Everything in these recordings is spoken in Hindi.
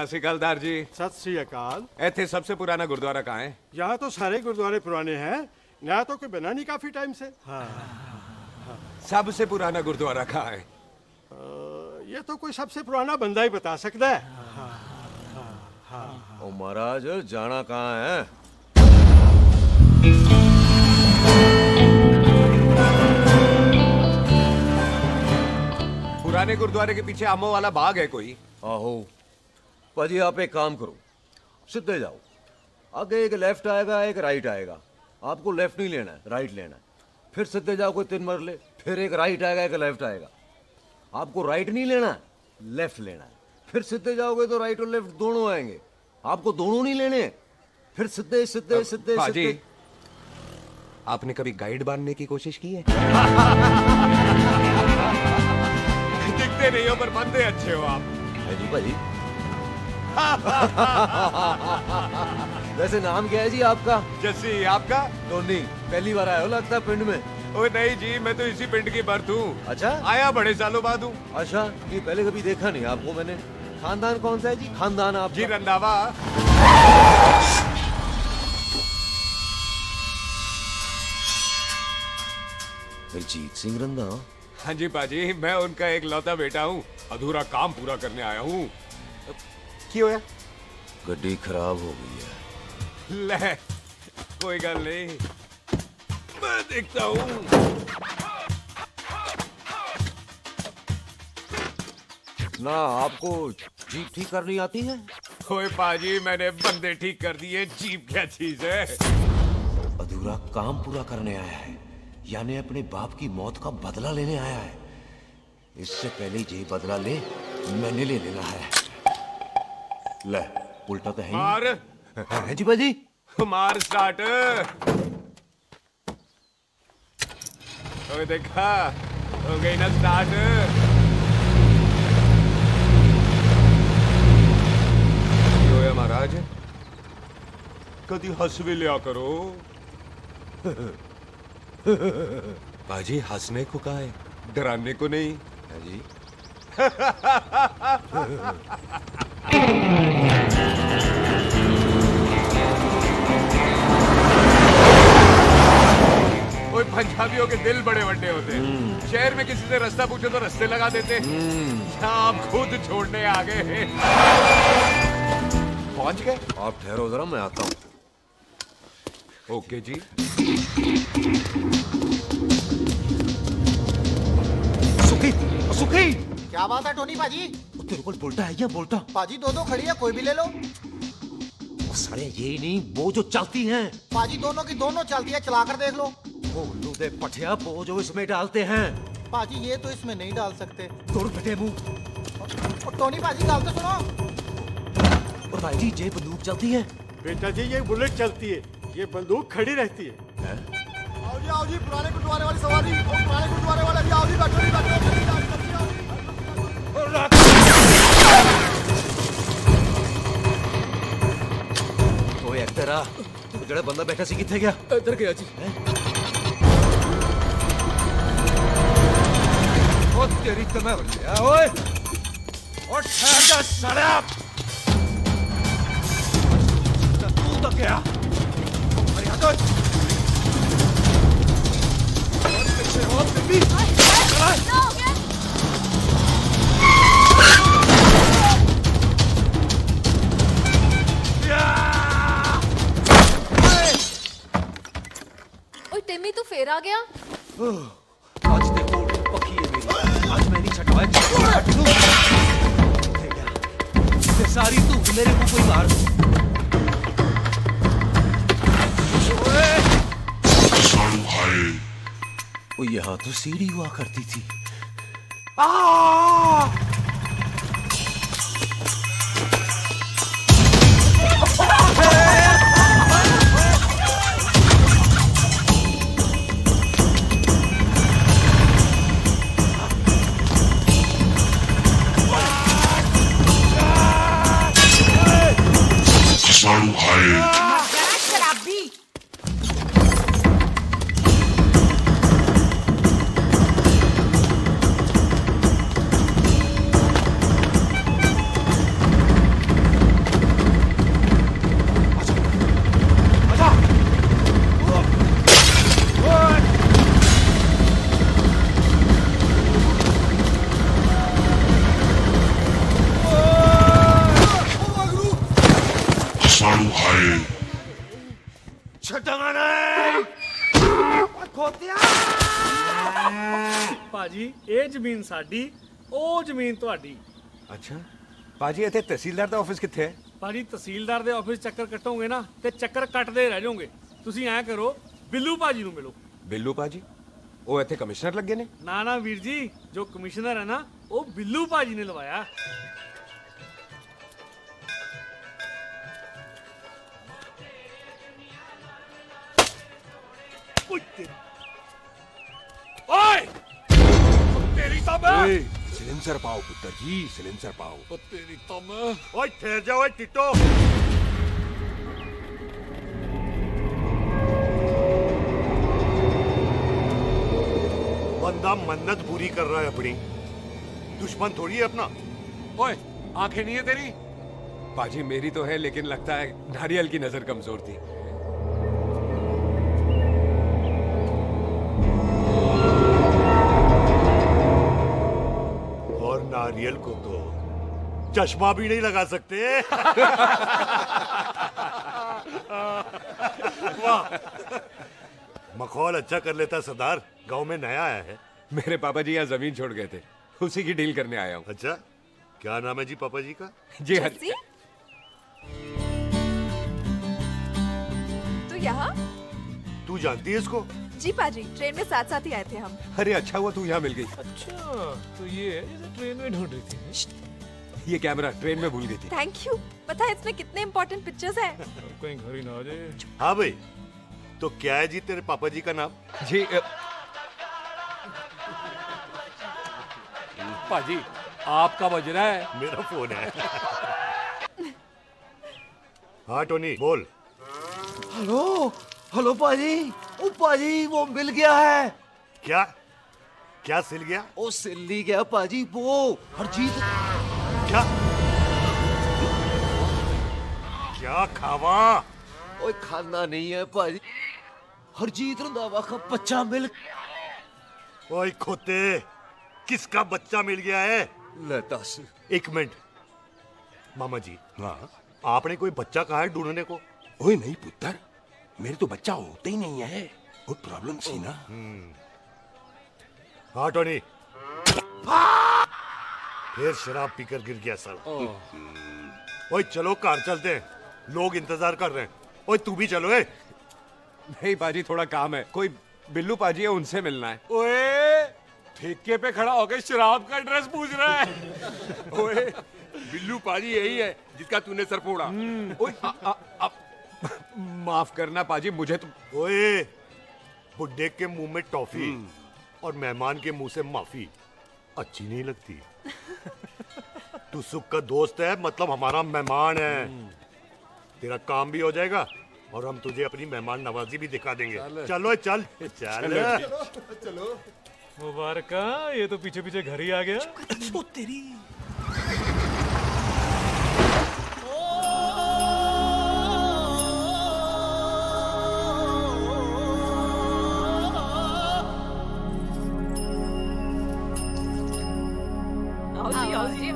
सत श्री अकाल दार जी। सत श्री अकाल। ਇੱਥੇ सबसे पुराना गुरुद्वारा कहाँ है? यहाँ तो सारे गुरुद्वारे पुराने हैं, नया तो कोई बना नहीं काफी टाइम से। हाँ। सबसे पुराना गुरुद्वारा कहाँ है? ये तो कोई सबसे पुराना बंदा ही बता सकता है। ओ महाराज जाना कहाँ है? पुराने गुरुद्वारे के पीछे आमों वाला बाग है कोई? आहो पाजी, आप एक काम करो, सीधे जाओ, आगे एक लेफ्ट आएगा एक राइट आएगा, आपको लेफ्ट नहीं लेना है, राइट लेना है। फिर सीधे जाओ कोई 3 मरले, फिर एक राइट आएगा एक लेफ्ट आएगा, आपको राइट नहीं लेना है, लेफ्ट लेना है। फिर सीधे जाओगे तो राइट और लेफ्ट दोनों आएंगे, आपको दोनों नहीं लेने। फिर सीधे सीधे सीधे पाजी, सीधे। आपने कभी गाइड बनने की कोशिश की है? दिखते नहीं हो पर बनते अच्छे हो आप। है जी भाजी। वैसे नाम क्या है जी आपका? जस्सी, आपका? टोनी। पहली बार आए हो लगता है पिंड में। ओ नहीं जी, मैं तो इसी पिंड की बर्थ हूँ। अच्छा, आया बड़े सालों बाद हूँ। अच्छा, ये पहले कभी देखा नहीं आपको मैंने। खानदान कौन सा है जी? खानदान आप जी रंधावा। जीत सिंह रंधा। हाँ जी पाजी, मैं उनका एक लौता बेटा हूँ, अधूरा काम पूरा करने आया हूँ। क्यों है? गड्डी खराब हो गई है। ले, कोई गल नहीं, मैं देखता हूँ। ना आपको जीप ठीक करनी आती है? ओए पाजी, मैंने बंदे ठीक कर दिए, जीप क्या चीज है? अधूरा काम पूरा करने आया है, यानी अपने बाप की मौत का बदला लेने आया है। इससे पहले ये बदला ले, मैंने ले लेना है। ले, उल्टा तो है मार। है जी बाजी। मार स्टार्ट। ओए देखा, हो गई ना स्टार्ट। क्यों है महाराज, कभी हंस भी लिया करो। बाजी, हंसने को कहा है, डराने को नहीं है जी। ओए पंजाबियों के दिल बड़े बड़े होते हैं। शहर में किसी से रास्ता पूछो तो रास्ते लगा देते। आप खुद छोड़ने आ गए। पहुंच गए? आप ठहरो जरा, मैं आता हूँ। ओके जी। सुखी, सुखी। क्या बात है टोनी पाजी? तेरे को बोलता है या बोलता? पाजी दो खड़ी है, कोई भी ले लो। वो सारे ये नहीं, वो जो चलती हैं। पाजी दोनों की दोनों चलती है, चला कर देख लो। वो लूदे पठिया, वो जो इसमें डालते हैं। पाजी ये तो इसमें नहीं डाल सकते। तोड़ फटे मुंह। और टोनी पाजी गाल तो सुनो। और भाई जी, ये बंदूक चलती है। बेटा जी, ये बुलेट चलती है, ये बंदूक खड़ी रहती है। आओ जी, पुराने गुरुद्वारे वाली सवारी। और पुराने गुरुद्वारे वाले भी आओ जी, बैठो जी, बैठो। ओए एक्टर आ, ਜਿਹੜਾ ਬੰਦਾ ਬੈਠਾ ਸੀ ਕਿੱਥੇ ਗਿਆ? इधर गया जी। ओ तेरी तो मैं बल्ले ओए, और ठहर जा साला। तू तो क्या? अरे हट और पीछे हो बेबी। टिम्मी तू फेर आ गया। आज देखो पक्की है मेरी, आज मैं नहीं छटवाया। सारी तू मेरे मुंह कोई मार। वो यहाँ तो सीढ़ी हुआ करती थी। शराबी। ਛੱਡਾਂਗਾ ਨਹੀਂ ਖੋਤਿਆ ਭਾਜੀ ਇਹ ਜ਼ਮੀਨ ਸਾਡੀ, ਉਹ ਜ਼ਮੀਨ ਤੁਹਾਡੀ। ਅੱਛਾ ਪਾਜੀ ਇੱਥੇ ਤਹਿਸੀਲਦਾਰ ਦਾ ਆਫਿਸ ਕਿੱਥੇ ਹੈ? ਭਾਜੀ ਤਹਿਸੀਲਦਾਰ ਦੇ ਆਫਿਸ ਚੱਕਰ ਕੱਟੋਗੇ ਨਾ ਤੇ ਚੱਕਰ ਕੱਟਦੇ ਰਹਿ ਜਾਓਗੇ। ਤੁਸੀਂ ਐਂ ਕਰੋ, ਬਿੱਲੂ ਭਾਜੀ ਨੂੰ ਮਿਲੋ। ਬਿੱਲੂ ਪਾਜੀ ਉਹ ਇੱਥੇ ਕਮਿਸ਼ਨਰ ਲੱਗੇ ਨੇ? ਨਾ ਨਾ ਵੀਰ ਜੀ, ਜੋ ਕਮਿਸ਼ਨਰ ਹੈ ਨਾ ਉਹ ਬਿੱਲੂ ਭਾਜੀ ਨੇ ਲਵਾਇਆ। ਓਏ ਤੇਰੀ ਤਾਂ ਮੈਂ ਸਿਲੈਂਸਰ ਪਾਓ ਪੁੱਤਰ ਜੀ, ਸਿਲੈਂਸਰ ਪਾਓ। ਉਹ ਤੇਰੀ ਤਾਂ ਮੈਂ ओए ठहर जाओ ओए टिट्टो बंदा मन्नत पूरी कर रहा है अपनी, दुश्मन थोड़ी है अपना। ओए आंखें नहीं है तेरी? पाजी मेरी तो है, लेकिन लगता है नारियल की नजर कमजोर थी। और नारियल को तो चश्मा भी नहीं लगा सकते। वाह, मखौल अच्छा कर लेता सरदार। गांव में नया आया है। मेरे पापा जी यहाँ जमीन छोड़ गए थे, उसी की डील करने आया हूँ। अच्छा, क्या नाम है जी पापा जी का? जी हाँ। तो यहाँ? तू जानती है इसको? जी पाजी, ट्रेन में साथ साथ ही आए थे हम। अरे अच्छा हुआ तू यहाँ मिल गई। अच्छा तो ये है जिसे ट्रेन में ढूंढ रही थी। ये कैमरा ट्रेन में भूल गई थी। Thank you. पता है इसमें कितने इम्पोर्टेंट पिक्चर्स हैं? कहीं घर ही ना आ जाए। हाँ भाई, तो क्या है जी तेरे पापा जी का नाम? जी पाजी आपका बज रहा है। मेरा फोन है। हाँ टोनी बोल। हेलो हेलो पाजी, ओ पाजी वो मिल गया है। क्या क्या सिल गया? ओ सिल्ली गया पाजी, वो हरजीत। क्या क्या खावा? ओए खाना नहीं है पाजी, हरजीत रंधावा का बच्चा मिल। ओए खोते, किसका बच्चा मिल गया है? ले दस। एक मिनट मामा जी, हाँ आपने कोई बच्चा कहा है ढूंढने को? ओए नहीं पुत्र, मेरे तो बच्चा होता ही नहीं है, वो प्रॉब्लम सी ना। हाँ टोनी, फिर शराब पीकर गिर गया साला। ओए चलो कार चलते हैं, लोग इंतजार कर रहे हैं। ओए तू भी चलो। ए नहीं पाजी थोड़ा काम है, कोई बिल्लू पाजी है उनसे मिलना है। ओए ठेके पे खड़ा होकर शराब का एड्रेस पूछ रहा है। ओए बिल्लू पाजी यही है जिसका तूने सर फोड़ा। ओए माफ करना पाजी, मुझे तो। ओए बुड्ढे के मुंह में टॉफी और मेहमान के मुंह से माफी अच्छी नहीं लगती। तू सुख का दोस्त है, मतलब हमारा मेहमान है। तेरा काम भी हो जाएगा और हम तुझे अपनी मेहमान नवाजी भी दिखा देंगे। चलो चल चल। मुबारक, ये तो पीछे पीछे घर ही आ गया। ओ तेरी।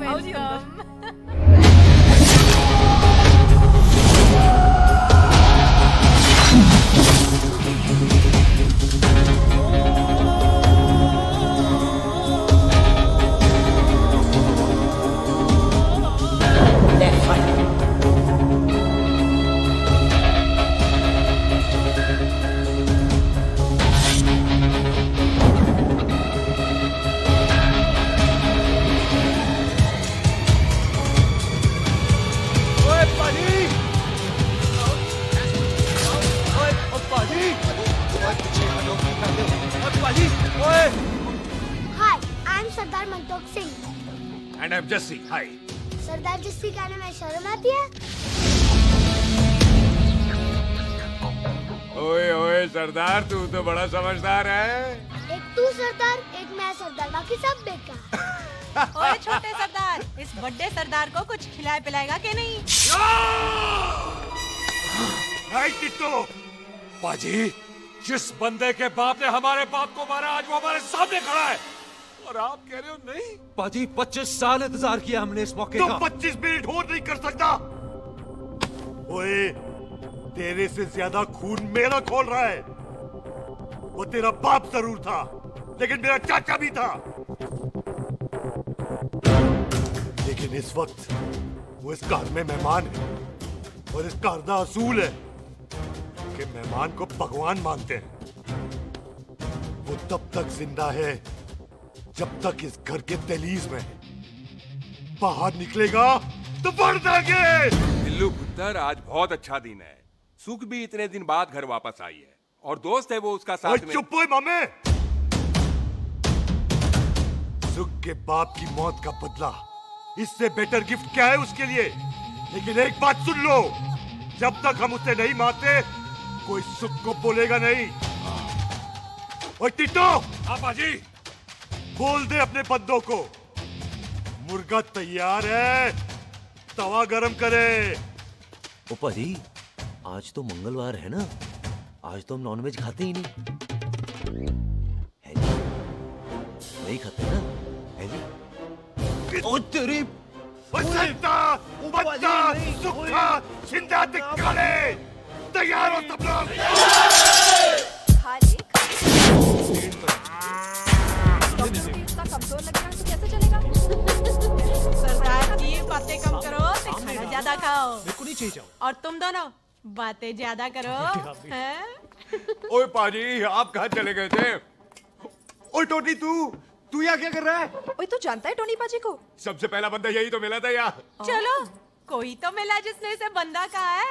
आओ जी अंदर। Hi, I'm Sardar Mantok Singh. And I'm Jesse. Hi. सरदार जस्सी कहने में शर्म आती है? ओए ओए सरदार, तू तो बड़ा समझदार है। एक तू सरदार, एक मैं सरदार, बाकी सब बेकार। ओए छोटे सरदार, इस बड़े सरदार को कुछ खिलाए पिलाएगा कि नहीं? टिट्टो, पाजी जिस बंदे के बाप ने हमारे बाप को मारा आज वो हमारे सामने खड़ा है और आप कह रहे हो नहीं? पाजी 25 साल इंतजार किया हमने इस मौके तो का। 25 मिनट होल्ड नहीं कर सकता। ओए तेरे से ज्यादा खून मेरा खोल रहा है। वो तेरा बाप जरूर था, लेकिन मेरा चाचा भी था। लेकिन इस वक्त वो इस घर में मेहमान है, और इस घर का असूल है कि मेहमान को भगवान मानते हैं। वो तब तक जिंदा है जब तक इस घर के दहलीज में है। बाहर निकलेगा तो बढ़ देंगे। बिल्लू पुत्र, आज बहुत अच्छा दिन है। सुख भी इतने दिन बाद घर वापस आई है, और दोस्त है वो उसका साथ में। चुप हो मामे। सुख के बाप की मौत का बदला, इससे बेटर गिफ्ट क्या है उसके लिए। लेकिन एक बात सुन लो, जब तक हम उसे नहीं मारते कोई सुख को बोलेगा नहीं। और टिटो, हाँ पाजी। बोल दे अपने बंदों को मुर्गा तैयार है, तवा गरम करे। ओ पाजी, आज तो मंगलवार है ना, आज तो हम नॉनवेज खाते ही नहीं है जी? नहीं खाते ना, है जी? ओ तेरी तैयार हो सब लोग। इतना कमजोर लग रहा है तो कैसे चलेगा? सरदार जी बातें कम करो तो खाना ज्यादा खाओ। मेरे को नहीं चाहिए चावल। और तुम दोनों बातें ज्यादा करो, हैं? ओए पाजी, आप कहाँ चले गए थे? ओए टोनी, तू यहाँ क्या कर रहा है? ओए तू जानता है टोनी पाजी को? सबसे पहला बंदा यही तो मिला था यहाँ। चलो, कोई तो मिला जिसने इसे बंदा कहा है।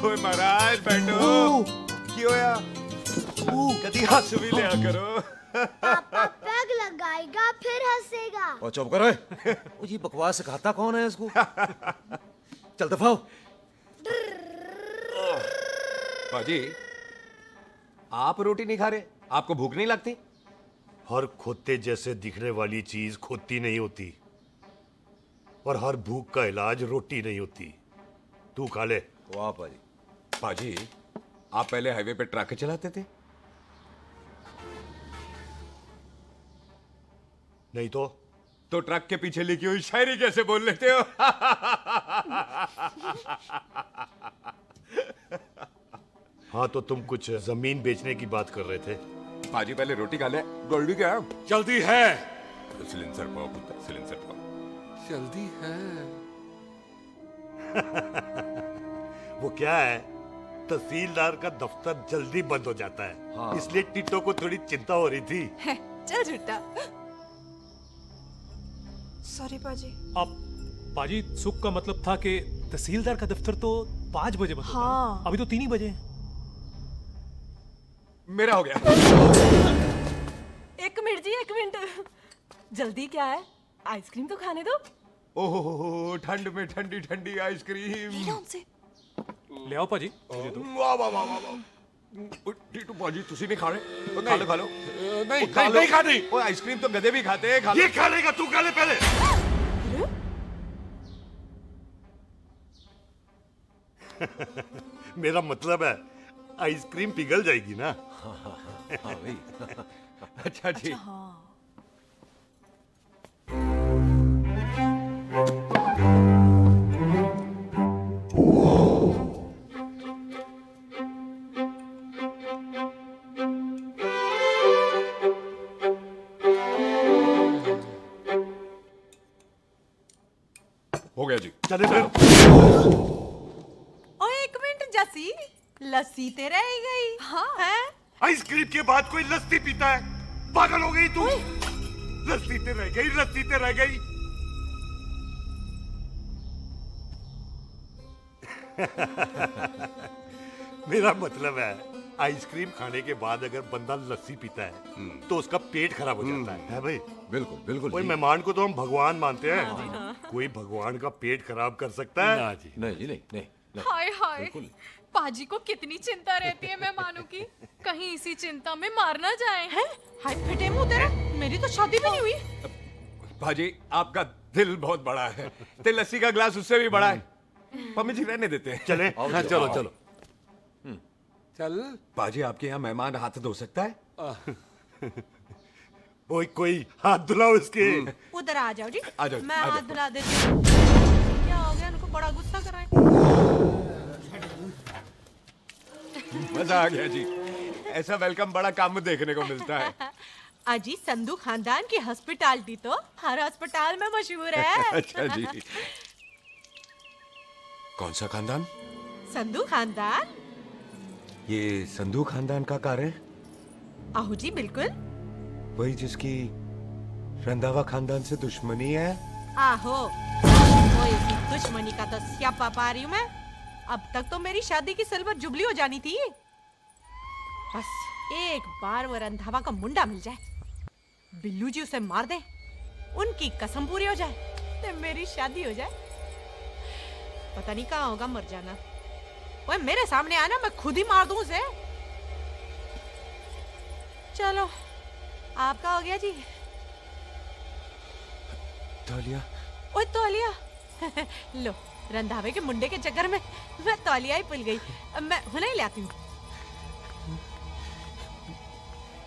ओए महाराज बैठो। क्यों यार? कभी हंस भी लिया करो। पापा पैग लगाएगा फिर हंसेगा। और चुप करो। ओ जी, बकवास सिखाता कौन है इसको? चल दफाओ। पाजी, आप रोटी नहीं खा रहे? आपको भूख नहीं लगती? हर खोते जैसे दिखने वाली चीज खोती नहीं होती, और हर भूख का इलाज रोटी नहीं होती। तू खा ले। वाह पाजी। पाजी, आप पहले हाईवे पे ट्रक चलाते थे? नहीं तो ट्रक के पीछे लिखी हुई शायरी कैसे बोल लेते हो? हाँ, तो तुम कुछ जमीन बेचने की बात कर रहे थे। पाजी पहले रोटी खा ले। जल्दी क्या? जल्दी है। सिलेंसर पाओ पुत्र, सिलेंसर पाओ। जल्दी है। वो क्या है, तहसीलदार का दफ्तर जल्दी बंद हो जाता है। हाँ। इसलिए टिट्टो को थोड़ी चिंता हो रही थी। है, चल झूठा। सॉरी पाजी। अब पाजी, सुख का मतलब था कि तहसीलदार का दफ्तर तो 5 बजे बंद होता है। हाँ। अभी तो 3 ही बजे। मेरा हो गया। एक मिनट जी, एक मिनट। जल्दी क्या है? आइसक्रीम तो खाने दो। ओहो, ठंड में ठंडी ठंडी आइसक्रीम। ले लो उनसे। ले आओ पाजी। वाह वाह वाह वाह। टीटू पाजी, तुसी नहीं खा रहे? खा लो खा लो। नहीं नहीं खाती। ओए आइसक्रीम तो गधे भी खाते हैं। खा लो। ये खा लेगा, तू खा ले पहले। मेरा मतलब है आइसक्रीम पिघल जाएगी ना। हाँ भाई। अच्छा ठीक। हो गया जी। चले फिर। ओ एक मिनट जसी, लस्सी ते रह गई। हाँ है? आइसक्रीम के बाद कोई लस्सी पीता है? पागल हो गई तू? लस्सी ते रह गई, लस्सी ते रह गई। मेरा मतलब है आइसक्रीम खाने के बाद अगर बंदा लस्सी पीता है तो उसका पेट खराब हो जाता है भाई? बिल्कुल बिल्कुल। कोई मेहमान को तो हम भगवान मानते हैं, कोई भगवान का पेट खराब कर सकता है? ना जी। नहीं जी, नहीं नहीं, नहीं। हाय हाय, पाजी को कितनी चिंता रहती है मेहमानों की। कहीं इसी चिंता में मार ना जाए। हैं? हाय फिटे मुंह तेरा, मेरी तो शादी भी नहीं हुई। पाजी, आपका दिल बहुत बड़ा है। ते लस्सी का ग्लास उससे भी बड़ा है। मम्मी जी रहने देते हैं। चले। हाँ, चलो चलो। चल। पाजी, आपके यहाँ मेहमान हाथ धो सकता है? कोई हाथ धुलाओ इसके। उधर आ जाओ जी। आ जाओ, मैं आ जाओ। हाथ धुला देती हूँ। क्या हो गया, उनको बड़ा गुस्सा कराए। मजा आ गया जी, ऐसा वेलकम बड़ा कम देखने को मिलता है। अजी संधू खानदान की हॉस्पिटैलिटी तो हर अस्पताल में मशहूर है। अच्छा जी। कौन सा खानदान? संधू खानदान। ये संधू खानदान का कार है? आहू जी बिल्कुल। वही जिसकी रंधावा खानदान से दुश्मनी है? आहो, वो इसी दुश्मनी का तो स्यापा पा रही हूँ मैं। अब तक तो मेरी शादी की सिल्वर जुबली हो जानी थी। बस एक बार वो रंधावा का मुंडा मिल जाए, बिल्लू जी उसे मार दे, उनकी कसम पूरी हो जाए, तो मेरी शादी हो जाए। पता नहीं कहाँ होगा मर जाना। वो मेरे सामने आना, मैं खुद ही मार दूं उसे। चलो, आपका हो गया जी। तौलिया? ओए तौलिया। लो, रंधावे के मुंडे के चक्कर में मैं तौलिया ही भूल गई। मैं हुने ही लाती हूँ।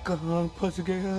कहाँ फंस गया?